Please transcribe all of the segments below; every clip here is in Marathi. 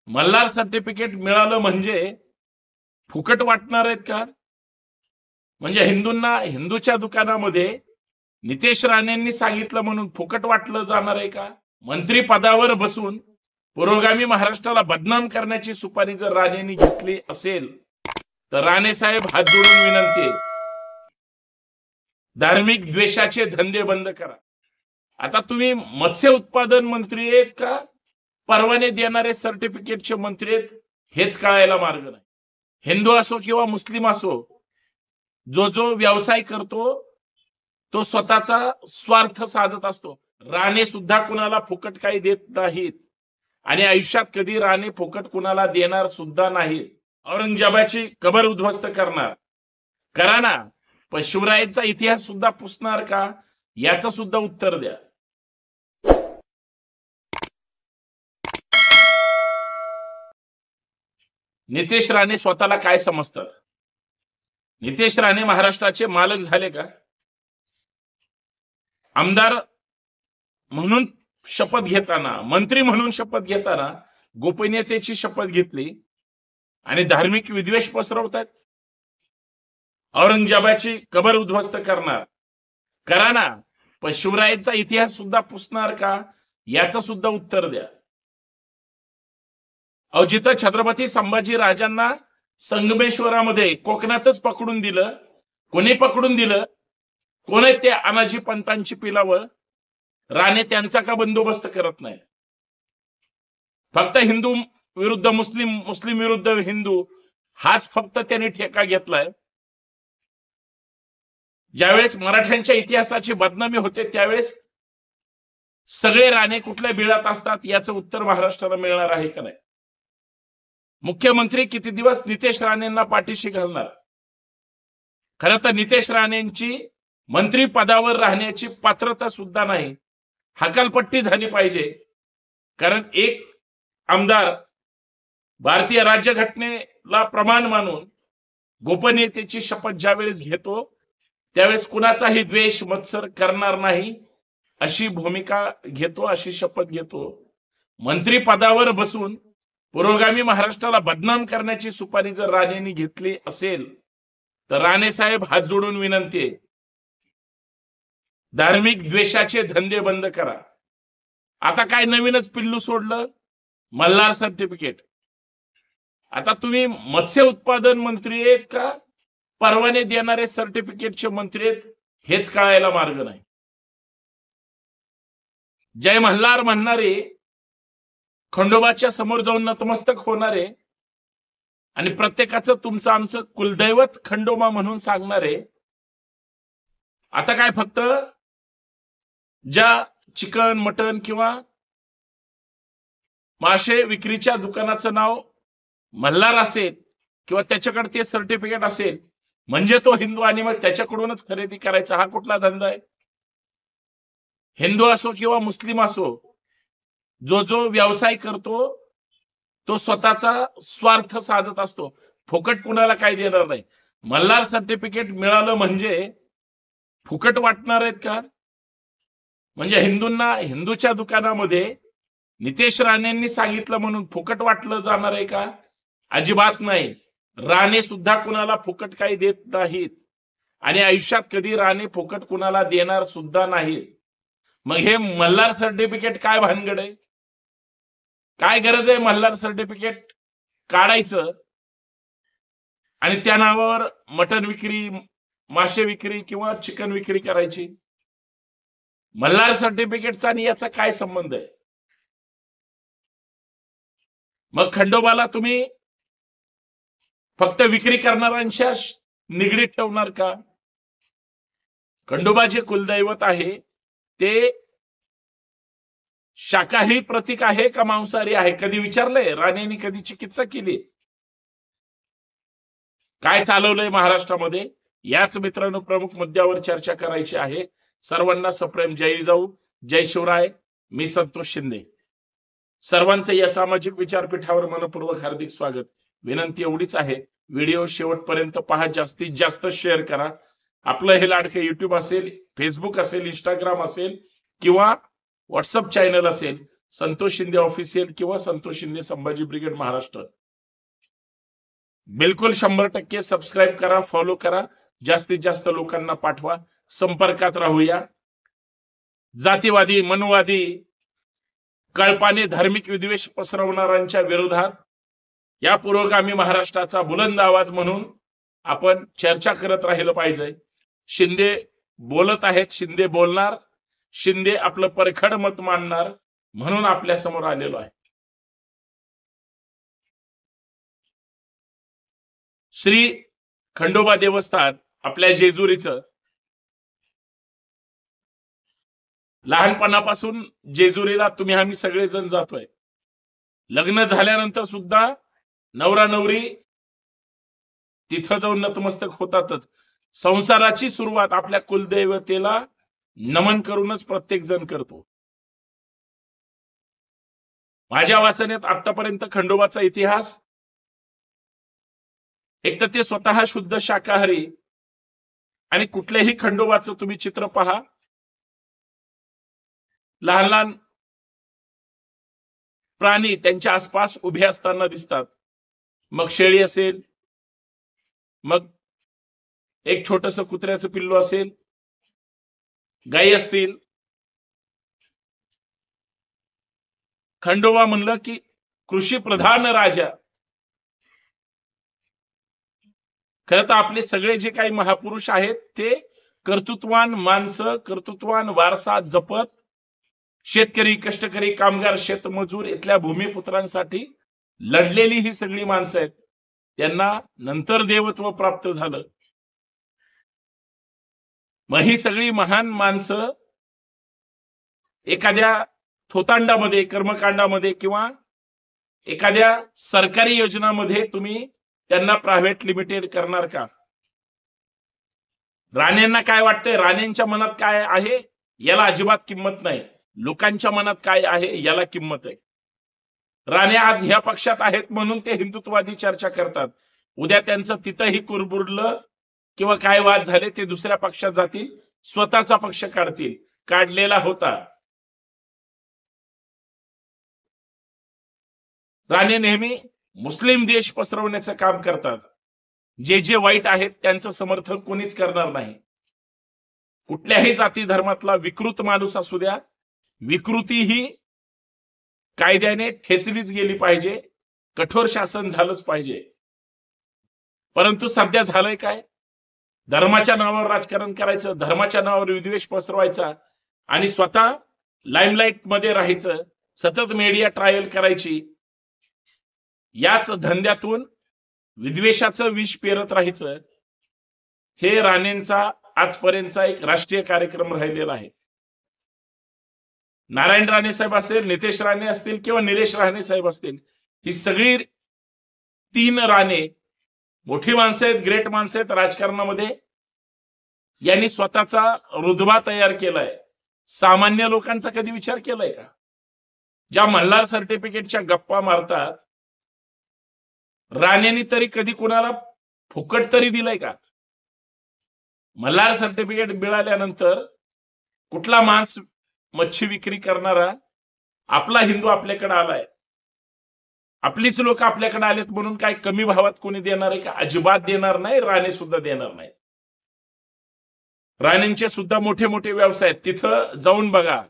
मल्हार सर्टिफिकेट मिळालं म्हणजे फुकट वाटणार आहेत का? म्हणजे हिंदूंना हिंदूच्या दुकानामध्ये नितेश राणेंनी सांगितलं म्हणून फुकट वाटलं जाणार आहे का? मंत्री पदावर बसून पुरोगामी महाराष्ट्राला बदनाम करण्याची सुपारी जर राणेंनी घेतली असेल तर राणे साहेब हात जोडून विनंती आहे, धार्मिक द्वेषाचे धंदे बंद करा. आता तुम्ही मत्स्य उत्पादन मंत्री आहेत का परवाने देणारे सर्टिफिकेटचे मंत्री आहेत हेच कळायला मार्ग नाही. हिंदू असो किंवा मुस्लिम असो, जो व्यवसाय करतो तो स्वतःचा स्वार्थ साधत असतो. राणे सुद्धा कुणाला फुकट काही देत नाहीत आणि आयुष्यात कधी राणे फुकट कुणाला देणार सुद्धा नाहीत. औरंगजेबाची कबर उद्ध्वस्त करणार करा ना, पण शिवरायांचा इतिहास सुद्धा पुसणार का याचं सुद्धा उत्तर द्या. नितेश राणे स्वतःला काय समजतात? नितेश राणे महाराष्ट्राचे मालक झाले का? आमदार म्हणून शपथ घेताना, मंत्री म्हणून शपथ घेताना गोपनीयतेची शपथ घेतली आणि धार्मिक विद्वेष पसरवतात. औरंगजेबाची कबर उद्ध्वस्त करणार करा ना, पण शिवरायांचा इतिहास सुद्धा पुसणार का याचं सुद्धा उत्तर द्या. अहो, जिथं छत्रपती संभाजी राजांना संगमेश्वरामध्ये कोकणातच पकडून दिलं, कोणी पकडून दिलं? कोण आहेत ते अनाजी पंतांची पिलावळ? राणे त्यांचा का बंदोबस्त करत नाही? फक्त हिंदू विरुद्ध मुस्लिम, मुस्लिम विरुद्ध हिंदू हाच फक्त त्यांनी ठेका घेतलाय. ज्यावेळेस मराठ्यांच्या इतिहासाची बदनामी होते त्यावेळेस सगळे राणे कुठल्या बिळात असतात याचं उत्तर महाराष्ट्राला मिळणार आहे का नाही? मुख्यमंत्री किती दिवस नितेश राणेंना पाठीशी घालणार? खरं तर नितेश राणेंची मंत्री पदावर राहण्याची पात्रता सुद्धा नाही, हकालपट्टी झाली पाहिजे. कारण एक आमदार भारतीय राज्यघटनेला प्रमाण मानून गोपनीयतेची शपथ ज्यावेळेस घेतो त्यावेळेस कुणाचाही द्वेष मत्सर करणार नाही अशी भूमिका घेतो, अशी शपथ घेतो. मंत्री पदावर बसून पुरोगामी महाराष्ट्राला बदनाम करण्याची सुपारी जर राणेंनी घेतली असेल तर राणे साहेब हात जोडून विनंती आहे, धार्मिक द्वेषाचे धंदे बंद करा. आता काय नवीनच पिल्लू सोडलं? मल्हार सर्टिफिकेट. आता तुम्ही मत्स्य उत्पादन मंत्री आहेत का परवाने देणारे सर्टिफिकेटचे मंत्री आहेत हेच कळायला मार्ग नाही. जय मल्हार म्हणणारे, खंडोबाच्या समोर जाऊन नतमस्तक होणारे आणि प्रत्येकाचं तुमचं आमचं कुलदैवत खंडोबा म्हणून सांगणारे, आता काय फक्त ज्या चिकन मटन किंवा मासे विक्रीच्या दुकानाचं नाव मल्हार असेल किंवा त्याच्याकडे ते सर्टिफिकेट असेल म्हणजे तो हिंदू आणि मग त्याच्याकडूनच खरेदी करायचा, हा कुठला धंदा आहे? हिंदू असो किंवा मुस्लिम असो, जो व्यवसाय करतो तो स्वतःचा स्वार्थ साधत असतो. फुकट कुणाला काय देणार नाही. मल्हार सर्टिफिकेट मिळालं म्हणजे फुकट वाटणार आहेत का? म्हणजे हिंदूंना हिंदूच्या दुकानामध्ये नितेश राणेंनी सांगितलं म्हणून फुकट वाटलं जाणार आहे का? अजिबात नाही. राणे सुद्धा कुणाला फुकट काही देत नाहीत आणि आयुष्यात कधी राणे फुकट कुणाला देणार सुद्धा नाहीत. मग हे मल्हार सर्टिफिकेट काय भानगड आहे? काय गरज आहे मल्हार सर्टिफिकेट काढायचं आणि त्या नावावर मटन विक्री, मासे विक्री किंवा चिकन विक्री करायची? मल्हार सर्टिफिकेटचा आणि याचा काय संबंध आहे? मग खंडोबाला तुम्ही फक्त विक्री करणाऱ्यांच्या निगडीत ठेवणार का? खंडोबा जे कुलदैवत आहे ते शाकाहारी प्रतीक आहे का मांसाहारी आहे? कधी विचारलंय? राणेंनी कधी चिकित्सा केली? काय चालवलंय महाराष्ट्रामध्ये? याच मित्रांनो प्रमुख मुद्द्यावर चर्चा करायची आहे. सर्वांना सप्रेम जय जिजाऊ, जय शिवराय. मी संतोष शिंदे. सर्वांचं या सामाजिक विचारपीठावर मनपूर्वक हार्दिक स्वागत. विनंती एवढीच आहे, व्हिडिओ शेवटपर्यंत पहा, जास्तीत जास्त शेअर करा. आपलं हे लाडकं युट्यूब असेल, फेसबुक असेल, इंस्टाग्राम असेल किंवा व्हॉट्सअप चॅनल असेल, संतोष शिंदे ऑफिशियल किंवा संतोष शिंदे संभाजी ब्रिगेड महाराष्ट्र, बिलकुल 100% सबस्क्राईब करा, फॉलो करा, जास्तीत जास्त लोकांना पाठवा, संपर्कात राहूया. जातीवादी, मनुवादी, कळपाने धार्मिक विद्वेष पसरवणाऱ्यांच्या विरोधात या पुरोगामी महाराष्ट्राचा बुलंद आवाज म्हणून आपण चर्चा करत राहिलं पाहिजे. शिंदे बोलत आहेत, शिंदे बोलणार, शिंदे आपलं परखड मत मांडणार म्हणून आपल्या समोर आलेलो आहे. श्री खंडोबा देवस्थान आपल्या जेजुरीचं, लहानपणापासून जेजुरीला तुम्ही आम्ही सगळेजण जातोय. लग्न झाल्यानंतर सुद्धा नवरा नवरी तिथं जाऊन नतमस्तक होतातच. संसाराची सुरुवात आपल्या कुलदैवतेला नमन करूनच प्रत्येक जण करतो. माझ्या वाचण्यात आतापर्यंत खंडोबाचा इतिहास, एक तर ते स्वतः शुद्ध शाकाहारी, आणि कुठल्याही खंडोबाचं तुम्ही चित्र पहा, लहान लहान प्राणी त्यांच्या आसपास उभे असताना दिसतात. मग शेळी असेल, मग एक छोटस कुत्र्याचं पिल्लू असेल, गायी असतील. खंडोबा म्हणलं की कृषी प्रधान राजा. खरं तर आपले सगळे जे काही महापुरुष आहेत ते कर्तृत्वान माणसं, कर्तृत्वान वारसा जपत शेतकरी, कष्टकरी, कामगार, शेतमजूर इथल्या भूमिपुत्रांसाठी लढलेली ही सगळी माणसं आहेत. त्यांना नंतर देवत्व प्राप्त झालं. मग ही सगळी महान माणसं एखाद्या थोतांडामध्ये, कर्मकांडामध्ये किंवा एखाद्या सरकारी योजनामध्ये तुम्ही त्यांना प्रायव्हेट लिमिटेड करणार का? राणेंना काय वाटतंय, राणेंच्या मनात काय आहे याला अजिबात किंमत नाही. लोकांच्या मनात काय आहे याला किंमत आहे. राणे आज ह्या पक्षात आहेत म्हणून ते हिंदुत्ववादी चर्चा करतात. उद्या त्यांचं तिथंही कुरबुरलं किंवा काय वाद झाले, ते दुसऱ्या पक्षात जातील, स्वतःचा पक्ष काढतील. काढलेला होता. राणे नेहमी मुस्लिम देश पसरवण्याचं काम करतात. जे जे वाईट आहेत त्यांचं समर्थन कोणीच करणार नाही. कुठल्याही जाती धर्मातला विकृत माणूस असू द्या, विकृती ही कायद्याने ठेचलीच गेली पाहिजे, कठोर शासन झालंच पाहिजे. परंतु सध्या झालंय काय? धर्माच्या नावावर राजकारण करायचं, धर्माच्या नावावर विद्वेष पसरवायचा आणि स्वतः लाईमलाईट मध्ये राहायचं, सतत मीडिया ट्रायल करायची. याच धंद्यातून विद्वेषाचं विष पेरत राहायचं. हे राणेंचा आजपर्यंतचा एक राष्ट्रीय कार्यक्रम राहिलेला आहे. नारायण राणे साहेब असेल, नितेश राणे असतील किंवा निलेश राणे साहेब असतील, ही सगळी 3 राणे मोठी माणसं आहेत, ग्रेट माणसं आहेत राजकारणामध्ये. यांनी स्वतःचा रुतबा तयार केलाय. सामान्य लोकांचा कधी विचार केलाय का? ज्या मल्हार सर्टिफिकेटच्या गप्पा मारतात, राणेंनी तरी कधी कुणाला फुकट तरी दिलंय का? मल्हार सर्टिफिकेट मिळाल्यानंतर कुठला मांस मच्छी विक्री करणारा आपला हिंदू आपल्याकडे आलाय, आपलीच लोक आपल्याकडे आलेत म्हणून काय कमी भावात कोणी देणार आहे का? अजिबात देणार नाही. राणे सुद्धा देणार नाही. राणेंचे सुद्धा मोठे मोठे व्यवसाय आहेत, तिथं जाऊन बघा.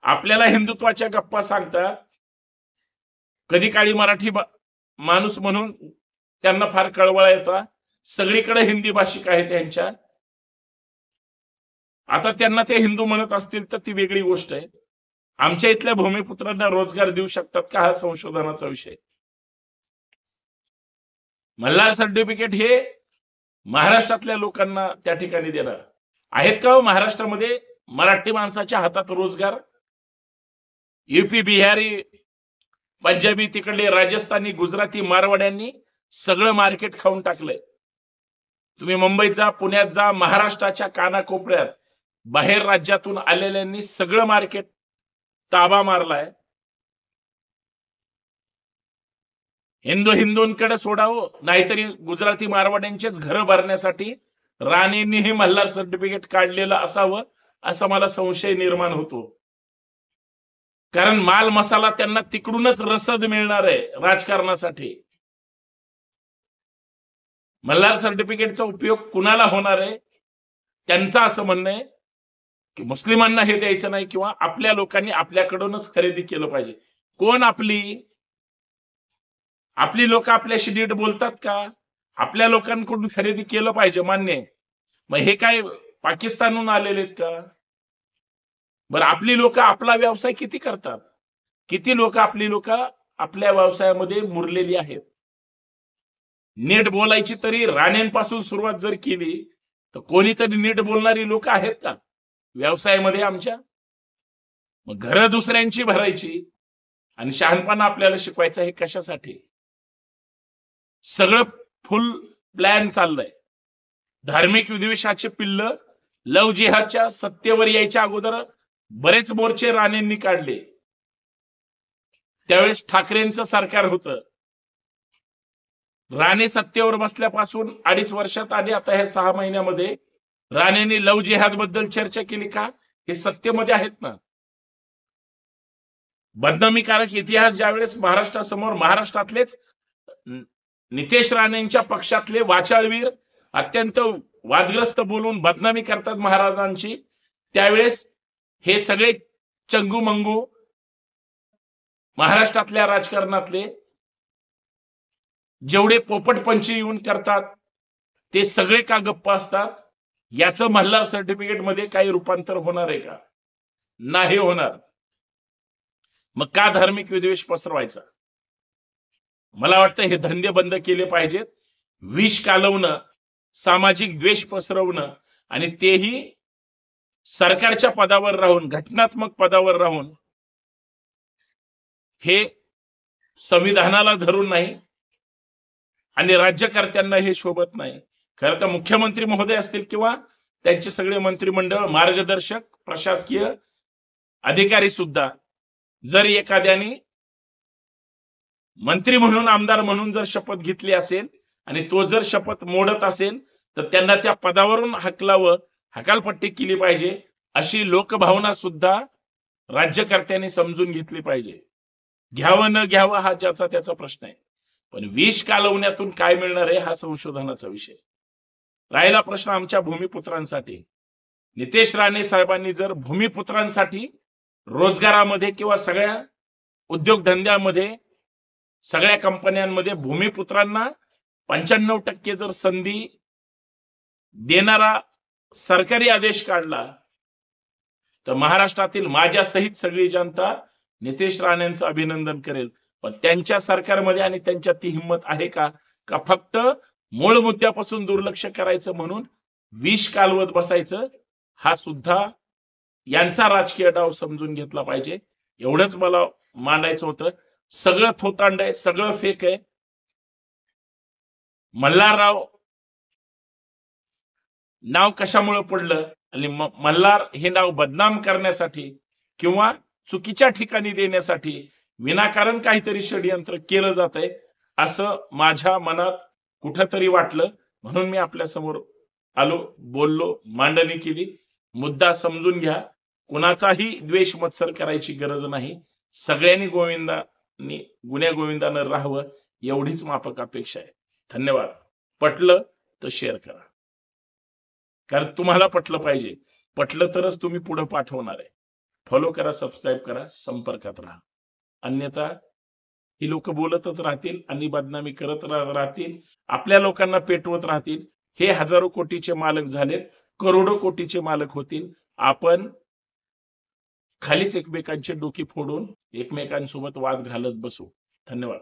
आपल्याला हिंदुत्वाच्या गप्पा सांगतात. कधी काळी मराठी माणूस म्हणून त्यांना फार कळवळा येतात. सगळीकडे हिंदी भाषिक आहे त्यांच्या. आता त्यांना ते हिंदू म्हणत असतील तर ती वेगळी गोष्ट आहे. आमच्या इथल्या भूमिपुत्रांना रोजगार देऊ शकतात का, हा संशोधनाचा विषय. मल्हार सर्टिफिकेट हे महाराष्ट्रातल्या लोकांना त्या ठिकाणी देणार आहेत का? महाराष्ट्रामध्ये मराठी माणसाच्या हातात रोजगार? युपी, बिहारी, पंजाबी, तिकडले राजस्थानी, गुजराती, मारवाड्यांनी सगळं मार्केट खाऊन टाकलंय. तुम्ही मुंबईत जा, पुण्यात जा, महाराष्ट्राच्या कानाकोपऱ्यात बाहेर राज्यातून आलेल्यांनी सगळं मार्केट ताबा मारलाय. हिंदूंकडे सोडावं, नाहीतरी गुजराती मारवाड्यांचेच घरं भरण्यासाठी राणेंनीही मल्हार सर्टिफिकेट काढलेलं असावं असा मला संशय निर्माण होतो. कारण माल मसाला त्यांना तिकडूनच रसद मिळणार आहे राजकारणासाठी. मल्हार सर्टिफिकेटचा उपयोग कुणाला होणार आहे? त्यांचं असं म्हणणं आहे की मुस्लिमांना हे द्यायचं नाही किंवा आपल्या लोकांनी आपल्याकडूनच खरेदी केलं पाहिजे. कोण आपली लोक आपल्याशी नीट बोलतात का? आपल्या लोकांकडून खरेदी केलं पाहिजे, मान्य आहे. मग हे काय पाकिस्तानहून आलेले आहेत का? बरं, आपली लोक आपला व्यवसाय किती करतात? किती आपली लोक आपल्या व्यवसायामध्ये मुरलेली आहेत? नीट बोलायची तरी राणेंपासून सुरुवात जर केली तर कोणीतरी नीट बोलणारी लोक आहेत का व्यवसायामध्ये आमच्या? मग घरं दुसऱ्यांची भरायची आणि शहाणपणा आपल्याला शिकवायचा, हे कशासाठी? सगळं फुल प्लॅन चाललंय. धार्मिक विद्वेषाचे पिल्ल लव जिहादच्या सत्तेवर यायच्या अगोदर बरेच मोर्चे राणेंनी काढले. त्यावेळेस ठाकरेंचं सरकार होतं. राणे सत्तेवर बसल्यापासून 2.5 वर्षात आणि आता हे 6 महिन्यामध्ये राणेंनी लव जिहाद बद्दल चर्चा केली का? हे सत्तेमध्ये आहेत ना. बदनामीकारक इतिहास ज्यावेळेस महाराष्ट्रासमोर महाराष्ट्रातलेच नितेश राणेंच्या पक्षातले वाचाळवीर अत्यंत वादग्रस्त बोलून बदनामी करतात महाराजांची, त्यावेळेस हे सगळे चंगू मंगू महाराष्ट्रातल्या राजकारणातले जेवढे पोपटपंची येऊन करतात ते सगळे का गप्प असतात? याचं मल्हार सर्टिफिकेट मध्ये काही रूपांतर होणार आहे का? नाही होणार. मग का धार्मिक विद्वेष पसरवायचा? मला वाटतं हे धंदे बंद केले पाहिजेत. विष कालवणं, सामाजिक द्वेष पसरवणं आणि तेही सरकारच्या पदावर राहून, घटनात्मक पदावर राहून, हे संविधानाला धरून नाही आणि राज्यकर्त्यांना हे शोभत नाही. खरं तर मुख्यमंत्री महोदय असतील किंवा त्यांचे सगळे मंत्रिमंडळ, मार्गदर्शक, प्रशासकीय अधिकारी सुद्धा जर एखाद्याने मंत्री म्हणून, आमदार म्हणून जर शपथ घेतली असेल आणि तो जर शपथ मोडत असेल तर त्यांना त्या पदावरून हकलावं, हकालपट्टी केली पाहिजे, अशी लोकभावना सुद्धा राज्यकर्त्यांनी समजून घेतली पाहिजे. घ्यावं न घ्यावं हा ज्याचा त्याचा प्रश्न आहे, पण विष कालवण्यातून काय मिळणार आहे हा संशोधनाचा विषय. राहिला प्रश्न आमच्या भूमिपुत्रांसाठी. नितेश राणे साहेबांनी जर भूमिपुत्रांसाठी रोजगारामध्ये किंवा सगळ्या उद्योगधंद्यामध्ये, सगळ्या कंपन्यांमध्ये भूमिपुत्रांना 95% जर संधी देणारा सरकारी आदेश काढला तर महाराष्ट्रातील माझ्यासहित सगळी जनता नितेश राणेंचं अभिनंदन करेल. पण त्यांच्या सरकारमध्ये आणि त्यांच्यात ती हिंमत आहे का फक्त मूळ मुद्द्यापासून दुर्लक्ष करायचं म्हणून विष कालवत बसायचं? हा सुद्धा यांचा राजकीय डाव समजून घेतला पाहिजे. एवढंच मला मांडायचं होतं. सगळं थोतांड आहे, सगळं फेक आहे. मल्हारराव नाव कशामुळे पडलं आणि मल्हार हे नाव बदनाम करण्यासाठी किंवा चुकीच्या ठिकाणी देण्यासाठी विनाकारण काहीतरी षडयंत्र केलं जात आहे असं माझ्या मनात कुठंतरी वाटलं, म्हणून मी आपल्या समोर आलो, बोललो, मांडणी केली. मुद्दा समजून घ्या. कुणाचाही द्वेष मत्सर करायची गरज नाही. सगळ्यांनी गुण्या गोविंदानं राहावं एवढीच माफक अपेक्षा आहे. धन्यवाद. पटलं तर शेअर करा, कारण तुम्हाला पटलं पाहिजे. पटलं तरच तुम्ही पुढे पाठवणार आहे. फॉलो करा, सबस्क्राईब करा, संपर्कात राहा. अन्यथा ही लोक बोलतच राहतील आणि बदनामी करत राहतील, आपल्या लोकांना पेटवत राहतील. हे हजारो कोटीचे मालक झालेत, करोडो कोटीचे मालक होतील. आपण खालीच एकमेकांची डोकी फोडून एकमेकांसोबत वाद घालत बसू. धन्यवाद.